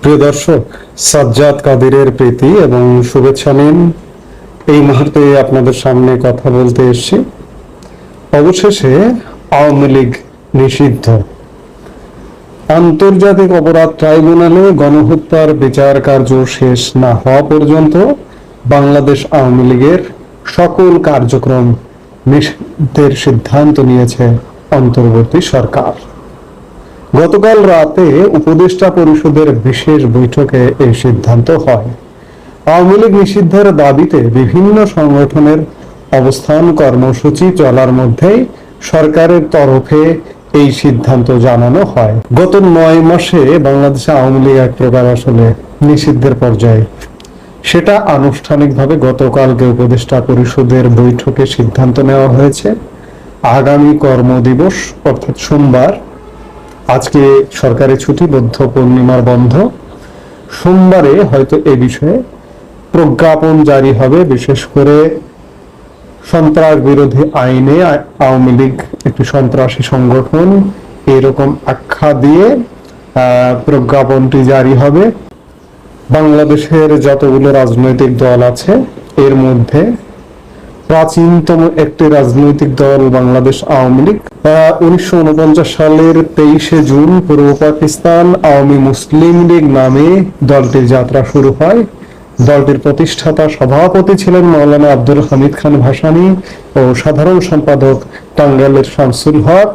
প্রিয় দর্শক, সাজ্জাদ কাদিরের প্রীতি এবং শুভেচ্ছা নিন। এই মুহূর্তে আপনাদের সামনে কথা বলতে এসেছি। অবশেষে আওয়ামী লীগ নিষিদ্ধ। আন্তর্জাতিক অপরাধ ট্রাইব্যুনালে গণহত্যার বিচার কার্য শেষ না হওয়া পর্যন্ত বাংলাদেশ আওয়ামী লীগের সকল কার্যক্রম নিষিদ্ধের সিদ্ধান্ত নিয়েছে অন্তর্বর্তী সরকার। গতকাল রাতে উপদেষ্টা পরিষদের বিশেষ বৈঠকে এই সিদ্ধান্ত হয়। আওয়ামী লীগ নিষিদ্ধের দাবিতে বিভিন্ন সংগঠনের অবস্থান কর্মসূচি চলার মধ্যেই সরকারের তরফে এই সিদ্ধান্ত জানানো হয়। গত 9 মাসে বাংলাদেশে আওয়ামী লীগ এক প্রকার আসলে নিষিদ্ধের পর্যায়ে, সেটা আনুষ্ঠানিকভাবে গতকালকে উপদেষ্টা পরিষদের বৈঠকে সিদ্ধান্ত নেওয়া হয়েছে। আগামী কর্মদিবস অর্থাৎ সোমবার, আজকে সরকারি ছুটি, বৌদ্ধ পূর্ণিমার বন্ধ, সোমবারে হয়তো এ বিষয়ে প্রজ্ঞাপন জারি হবে। বিশেষ করে সন্ত্রাস বিরোধী আইনে আওয়ামী লীগ একটি সন্ত্রাসী সংগঠন, এরকম আখ্যা দিয়ে প্রজ্ঞাপনটি জারি হবে। বাংলাদেশের যতগুলো রাজনৈতিক দল আছে এর মধ্যে প্রাচীনতম একটি রাজনৈতিক দল বাংলাদেশ আওয়ামী লীগ। 1949 সালের 23শে জুন পূর্ব পাকিস্তান আওয়ামী মুসলিম লীগ নামে দলটির যাত্রা শুরু হয়। দলটির প্রতিষ্ঠাতা সভাপতি ছিলেন মাওলানা আব্দুল হামিদ খান ভাসানী ও সাধারণ সম্পাদক টাঙ্গাইলের শামসুল হক,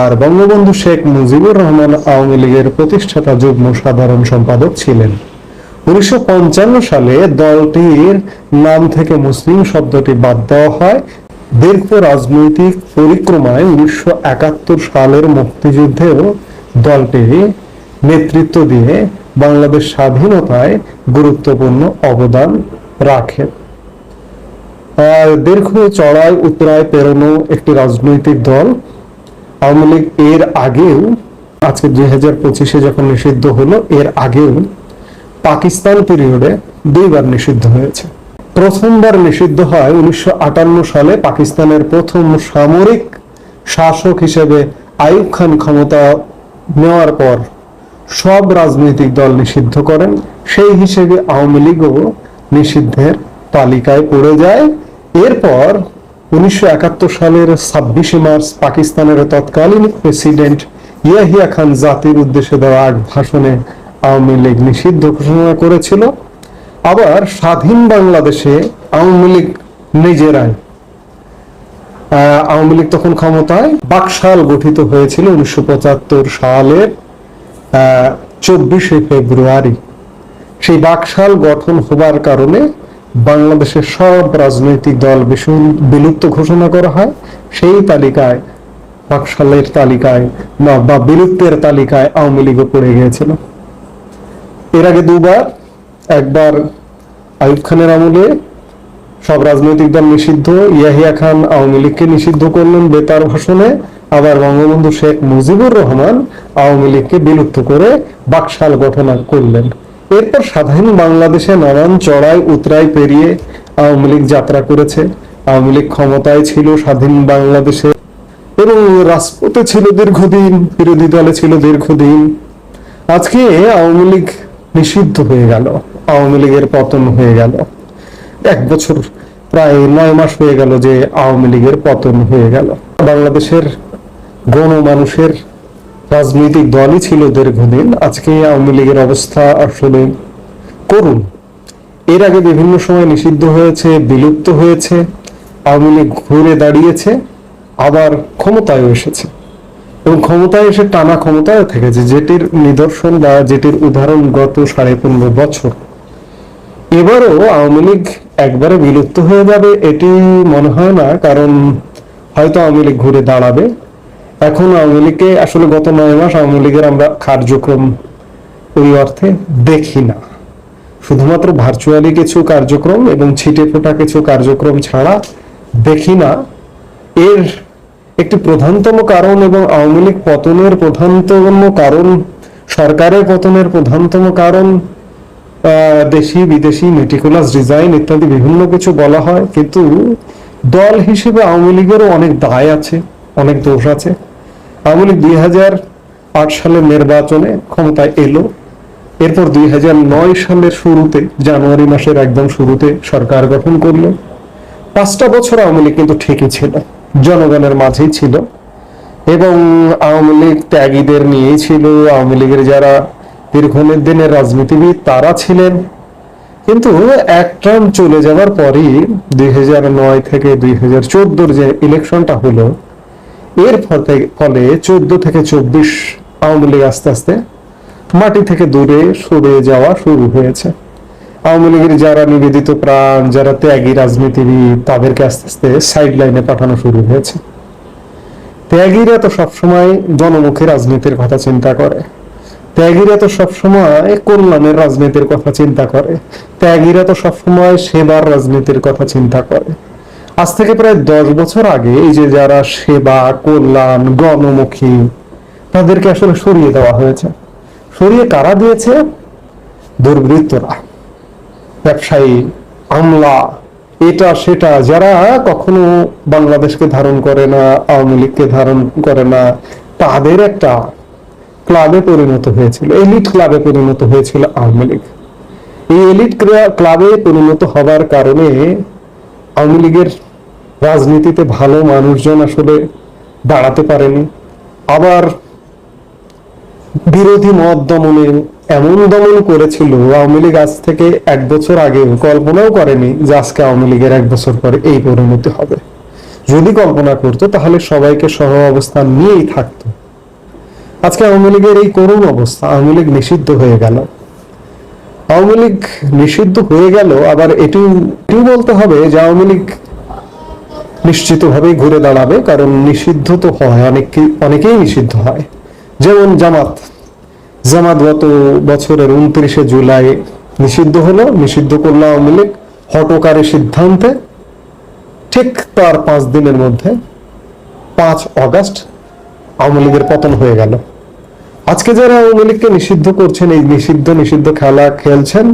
আর বঙ্গবন্ধু শেখ মুজিবুর রহমান আওয়ামী লীগের প্রতিষ্ঠাতা যুগ্ম সাধারণ সম্পাদক ছিলেন। 1955 সালে দলটির নাম থেকে মুসলিম শব্দটি বাদ দেওয়া হয়। দীর্ঘ রাজনৈতিক পরিক্রমায় 1971 সালের মুক্তিযুদ্ধেও দলটি নেতৃত্ব দিয়ে বাংলাদেশ স্বাধীনতায় গুরুত্বপূর্ণ অবদান রাখে। দীর্ঘ চড়াই উতরায় পেরোনো একটি রাজনৈতিক দল আওয়ামী লীগ। এর আগেও, আজকে 2025-এ যখন নিষিদ্ধ হলো, এর আগেও পাকিস্তান পিরিয়ডে 2বার নিষিদ্ধ হয়েছে। প্রথমবার নিষিদ্ধ হয় 1958 সালে। পাকিস্তানের প্রথম সামরিক শাসক হিসেবে আইয়ুব খান ক্ষমতা নেওয়ার পর সব রাজনৈতিক দল নিষিদ্ধ করেন। সেই হিসেবে আওয়ামী লীগও নিষিদ্ধের তালিকায় পড়ে যায়। এরপর 1971 সালের 26শে মার্চ পাকিস্তানের তৎকালীন প্রেসিডেন্ট ইয়াহিয়া খান জাতির উদ্দেশ্যে দেওয়া এক ভাষণে আওয়ামী লীগ নিষিদ্ধ ঘোষণা করেছিল। আবার স্বাধীন বাংলাদেশে আওয়ামী লীগ নিজেরাই, আওয়ামী লীগ তখন ক্ষমতায়, বাকশাল গঠিত হয়েছিল 1975 সালের 24শে ফেব্রুয়ারি। সেই বাকশাল গঠন হবার কারণে বাংলাদেশের সব রাজনৈতিক দল বিলুপ্ত ঘোষণা করা হয়। সেই তালিকায়, বাকশালের তালিকায় বা বিলুপ্তের তালিকায় আওয়ামী লীগও পড়ে গিয়েছিল। এর আগে 2বার, একবার আইয়ুব খানের আমলে সব রাজনৈতিক দল নিষিদ্ধ, ইয়াহিয়া খান আওয়ামী লীগকে নিষিদ্ধ করলেন বেতার ভাষণে। আবার বঙ্গবন্ধু শেখ মুজিবুর রহমান আওয়ামী লীগকে বিলুপ্ত করে বাকশাল গঠন করলেন। এরপর স্বাধীন বাংলাদেশে নানান চড়াই উতরাই পেরিয়ে আওয়ামী লীগ যাত্রা করেছে। আওয়ামী লীগ ক্ষমতায় ছিল স্বাধীন বাংলাদেশে এবং রাজপথে ছিল দীর্ঘদিন, বিরোধী দলে ছিল দীর্ঘদিন। আজকে আওয়ামী লীগ নিষিদ্ধ হয়ে গেল, আওয়ামী লীগের পতন হয়ে গেল। 1 বছর, প্রায় 9 মাস হয়ে গেল যে আওয়ামী লীগের পতন হয়ে গেল। বাংলাদেশের গণমানুষের রাজনৈতিক দলই ছিল দীর্ঘদিন। আজকে আওয়ামী লীগের অবস্থা আসলে করুণ। এর আগে বিভিন্ন সময় নিষিদ্ধ হয়েছে, বিলুপ্ত হয়েছে, আওয়ামী লীগ ঘুরে দাঁড়িয়েছে, আবার ক্ষমতায় এসেছে এবং ক্ষমতায় এসে টানা ক্ষমতায় থেকেছে, যেটির নিদর্শন বা যেটির উদাহরণ গত 15.5 বছর। এবারও আওয়ামী লীগ একবারে বিলুপ্ত হয়ে যাবে এটি মনে হয় না, কারণ হয়তো আওয়ামী লীগ ঘুরে দাঁড়াবে। এখন আওয়ামী লীগকে আসলে গত 9 মাস আওয়ামী লীগের আমরা কার্যক্রম ওই অর্থে দেখি না। শুধুমাত্র ভার্চুয়ালি কিছু কার্যক্রম এবং ছিটে ফোটা কিছু কার্যক্রম ছাড়া দেখি না। এর একটি প্রধানতম কারণ এবং আওয়ামী লীগ পতনের প্রধানতম কারণ, সরকারের পতনের প্রধানতম কারণ দেশি বিদেশি মেটিকুলাস ডিজাইন ইত্যাদি বিভিন্ন কিছু বলা হয়, কিন্তু দল হিসেবে আওয়ামী লীগেরও অনেক দায় আছে, অনেক দোষ আছে। আওয়ামী লীগ 2008 সালের নির্বাচনে ক্ষমতায় এলো, এরপর 2009 সালের শুরুতে, জানুয়ারি মাসের একদম শুরুতে সরকার গঠন করলো। 5টা বছর আওয়ামী লীগ কিন্তু ঠিকই ছিল, জনগণের মাঝেই ছিল, এবং আওয়ামী লীগ ত্যাগীদের নিয়েই ছিল। আওয়ামী লীগের যারা দীর্ঘদিনের রাজনীতিবিদ তারা ছিলেন। কিন্তু এক টার্ম চলে যাওয়ার পরই 2009 থেকে 2014 যে ইলেকশনটা হলো, এর ফলে 14 থেকে 24 আওয়ামী লীগ আস্তে আস্তে মাটি থেকে দূরে সরে যাওয়া শুরু হয়েছে। আওয়ামী লীগের যারা নিবেদিত প্রাণ, যারা ত্যাগী রাজনীতিবিদ, তাদেরকে আস্তে আস্তে সাইড লাইনে পাঠানো শুরু হয়েছে। ত্যাগীরা তো সবসময় জনমুখী রাজনীতির কথা চিন্তা করে, ত্যাগীরা তো সবসময় কল্যাণের রাজনীতির কথা চিন্তা করে, ত্যাগীরা তো সবসময় সেবার রাজনীতির কথা চিন্তা করে। আজ থেকে প্রায় 10 বছর আগে এই যে যারা সেবা, কল্যাণ, গণমুখী, তাদেরকে আসলে সরিয়ে দেওয়া হয়েছে। সরিয়ে কারা দিয়েছে? দুর্বৃত্তরা, ব্যবসায়ী, আমলা, এটা সেটা, যারা কখনো বাংলাদেশকে ধারণ করে না, আওয়ামী লীগকে ধারণ করে না, তাদের একটা ক্লাবে পরিণত হয়েছিল, এলিট ক্লাবে পরিণত হয়েছিল আওয়ামী লীগ। এই এলিট ক্লাবে পরিণত হবার কারণে আওয়ামী লীগের রাজনীতিতে ভালো মানুষজন আসলে দাঁড়াতে পারেনি। আবার বিরোধী মত দমনে এমন দমন করেছিল, আওয়ামী লীগ আজ থেকে 1 বছর আগে কল্পনাও করেনি যে আজকে আওয়ামী লীগের 1 বছর পরে এই পরিণতি হবে। যদি কল্পনা করতো তাহলে সবাইকে সহ অবস্থান নিয়েই থাকতো। আজকে আওয়ামী লীগের এই করুণ অবস্থা, আওয়ামী লীগ নিষিদ্ধ হয়ে গেল। আওয়ামী লীগ নিষিদ্ধ হয়ে গেল, আবার এটিও বলতে হবে যে আওয়ামী লীগ নিশ্চিতভাবেই ঘুরে দাঁড়াবে, কারণ নিষিদ্ধ তো হয়, অনেকেই নিষিদ্ধ হয়। যেমন জামাত গত বছরের 29শে জুলাই নিষিদ্ধ হলো, নিষিদ্ধ করলো আওয়ামী লীগ হঠকারী সিদ্ধান্তে। ঠিক তার 5 দিনের মধ্যে 5 আগস্ট আওয়ামী লীগের পতন হয়ে গেল। আজকে যারা আওয়ামী লীগকে নিষিদ্ধ করছেন, এই নিষিদ্ধ খেলা খেলছেন,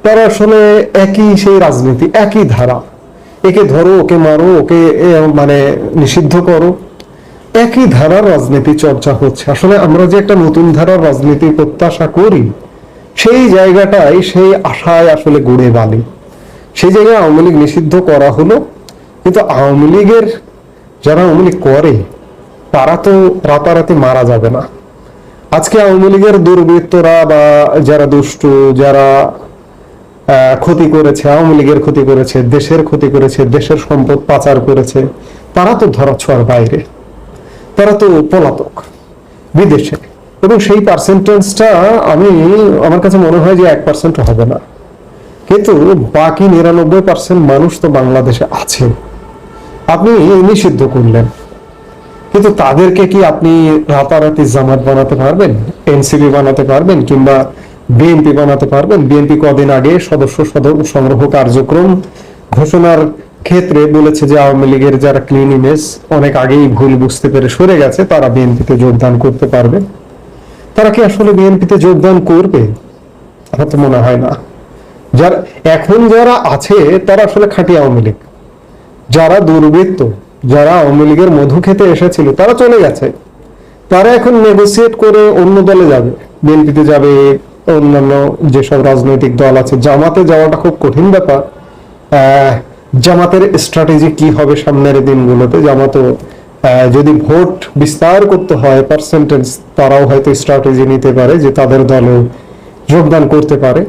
তারা আসলে একই সেই রাজনীতি, একই ধারা। একে ধরো, ওকে মারো, ওকে মানে নিষিদ্ধ করো, একই ধারার রাজনীতি চর্চা হচ্ছে। আসলে আমরা যে একটা নতুন ধারার রাজনীতি প্রত্যাশা করি, সেই জায়গাটাই, সেই আশায় আসলে গুড়ে বালি। সেই জায়গায় আওয়ামী লীগ নিষিদ্ধ করা হলো, কিন্তু আওয়ামী লীগের যারা আওয়ামী লীগ করে তারা তো রাতারাতি মারা যাবে না। আজকে আওয়ামী লীগের দুর্বৃত্তরা বা যারা দুষ্টু, যারা ক্ষতি করেছে, আওয়ামী লীগের ক্ষতি করেছে, দেশের ক্ষতি করেছে, দেশের সম্পদ পাচার করেছে, তারা তো ধরাছোঁয়ার বাইরে, তারা তো পলাতক বিদেশে। এবং সেই পার্সেন্টেজটা আমার কাছে মনে হয় যে 1% হবে না। কিন্তু বাকি 99% মানুষ তো বাংলাদেশে আছে। আপনি নিষিদ্ধ করলেন, কিন্তু তাদেরকে কি আপনি রাতারাতি জামাত বানাতে পারবেন, এনসিপি বানাতে পারবেন, কিংবা বিএনপি বানাতে পারবেন? বিএনপি কদিন আগে সদস্য সংগ্রহ কার্যক্রম ঘোষণার ক্ষেত্রে বলেছে যে আওয়ামী লীগের যারা ক্লিন ইমেজ অনেক আগেই ভুল বুঝতে পেরে সরে গেছে, তারা বিএনপিতে যোগদান করতে পারবে। তারা কি আসলে বিএনপিতে যোগদান করবে? আমার তো মনে হয় না। এখন যারা আছে তারা আসলে খাঁটি আওয়ামী লীগ। যারা দুর্বৃত্ত, যারা আওয়ামী লীগের মধু খেতে এসেছিল, তারা চলে গেছে। তারা এখন নেগোসিয়েট করে অন্য দলে যাবে, বিএনপিতে যাবে, অন্যান্য যেসব রাজনৈতিক দল আছে। জামাতে যাওয়াটা খুব কঠিন ব্যাপার। জামাতের স্ট্র্যাটেজি কি হবে সামনের দিনগুলোতে? জামাতও যদি ভোট বিস্তার করতে হয়, পার্সেন্টেজ, তারাও হয়তো স্ট্র্যাটেজি নিতে পারে যে তাদের দলে যোগদান করতে পারে।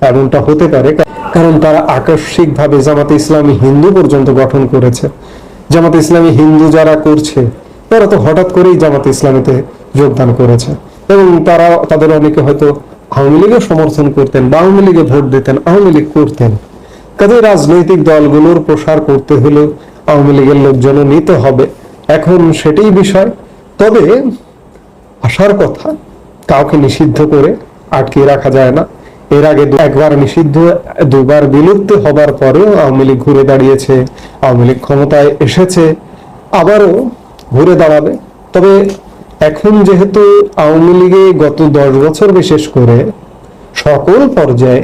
এমনটা হতে পারে, কারণ তারা আকস্মিকভাবে জামাতে ইসলামী হিন্দু পর্যন্ত গঠন করেছে। জামাতে ইসলামী হিন্দু যারা করছে, তারা তো হঠাৎ করেই জামাতে ইসলামীতে যোগদান করেছে, এবং তাদের অনেকে হয়তো আওয়ামী লীগের সমর্থন করতেন বা আওয়ামী লীগে ভোট দিতেন, আওয়ামী লীগ করতেন। কাজে রাজনৈতিক দলগুলোর প্রসার করতে হলে আওয়ামী লীগের লোকজনও নিতে হবে। এখন সেটাই বিষয়। তবে আসার কথা, কাউকে নিষিদ্ধ করে আটকে রাখা যায় না। এর আগে একবার নিষিদ্ধ, 2বার বিলুপ্ত হবার পরেও আওয়ামী লীগ ঘুরে দাঁড়িয়েছে, আওয়ামী লীগ ক্ষমতায় এসেছে, আবারও ঘুরে দাঁড়াবে। তবে এখন যেহেতু আওয়ামী লীগে গত 10 বছর বিশেষ করে সকল পর্যায়ে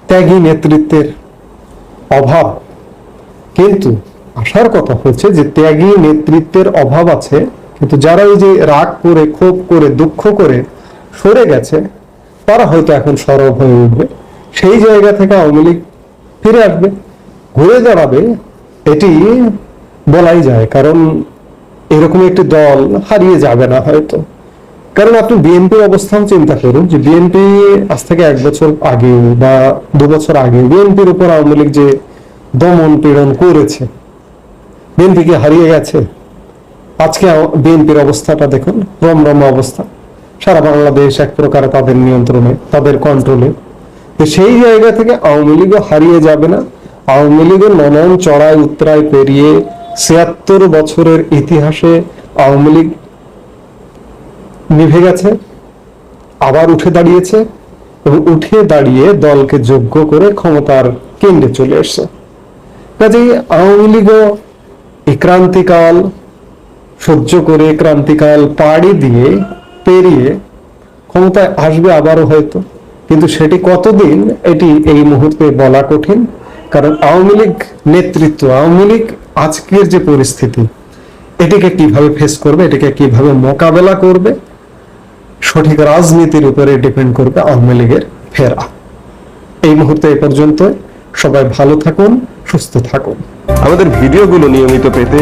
ত্যাগী নেতৃত্বের অভাব, কিন্তু আসার কথা হচ্ছে যে ত্যাগী নেতৃত্বের অভাব আছে, কিন্তু যারা এই যে রাগ করে, ক্ষোভ করে, দুঃখ করে সরে গেছে, তারা হয়তো এখন সরব হয়ে উঠবে, সেই জায়গা থেকে আওয়ামী লীগ ফিরে আসবে, ঘুরে দাঁড়াবে, এটি বলাই যায়। কারণ এরকম একটি দল হারিয়ে যাবে না হয়তো। কারণ আপনি বিএনপির অবস্থান চিন্তা করুন, যে বিএনপি আজ থেকে 1 বছর আগে বা 2 বছর আগে বিএনপির উপর আওয়ামী লীগ যে দমন পীড়ন করেছে, বিএনপি কি হারিয়ে গেছে? আজকে বিএনপির অবস্থাটা দেখুন, রমরমা অবস্থা, সারা বাংলাদেশ এক প্রকার তাদের নিয়ন্ত্রণে, তাদের কন্ট্রোলে। তো সেই জায়গা থেকে আওয়ামী লীগও হারিয়ে যাবে না। আওয়ামী লীগের ননন চড়াই উত্তরায় পেরিয়ে ৭৬ বছরের ইতিহাসে আওয়ামী লীগ নিভে গেছে, আবার উঠে দাঁড়িয়েছে, এবং উঠে দাঁড়িয়ে দলকে যোগ্য করে ক্ষমতার কেন্দ্রে চলে এসছে। কাজেই আওয়ামী লীগও এই ক্রান্তিকাল সহ্য করে, ক্রান্তিকাল পাড়ি দিয়ে পেরিয়ে ক্ষমতায় আসবে আবারও হয়তো, কিন্তু সেটি কতদিন এটি এই মুহূর্তে বলা কঠিন। কারণ আওয়ামী লীগ নেতৃত্ব, আওয়ামী লীগ আজকের যে পরিস্থিতি, এটিকে কিভাবে ফেস করবে, এটিকে কিভাবে মোকাবেলা করবে, সঠিক রাজনীতির উপরে ডিপেন্ড করবে আওয়ামী লীগের ফেরা। এই মুহূর্তে এই পর্যন্ত। সবাই ভালো থাকুন, সুস্থ থাকুন। আমাদের ভিডিওগুলো নিয়মিত পেতে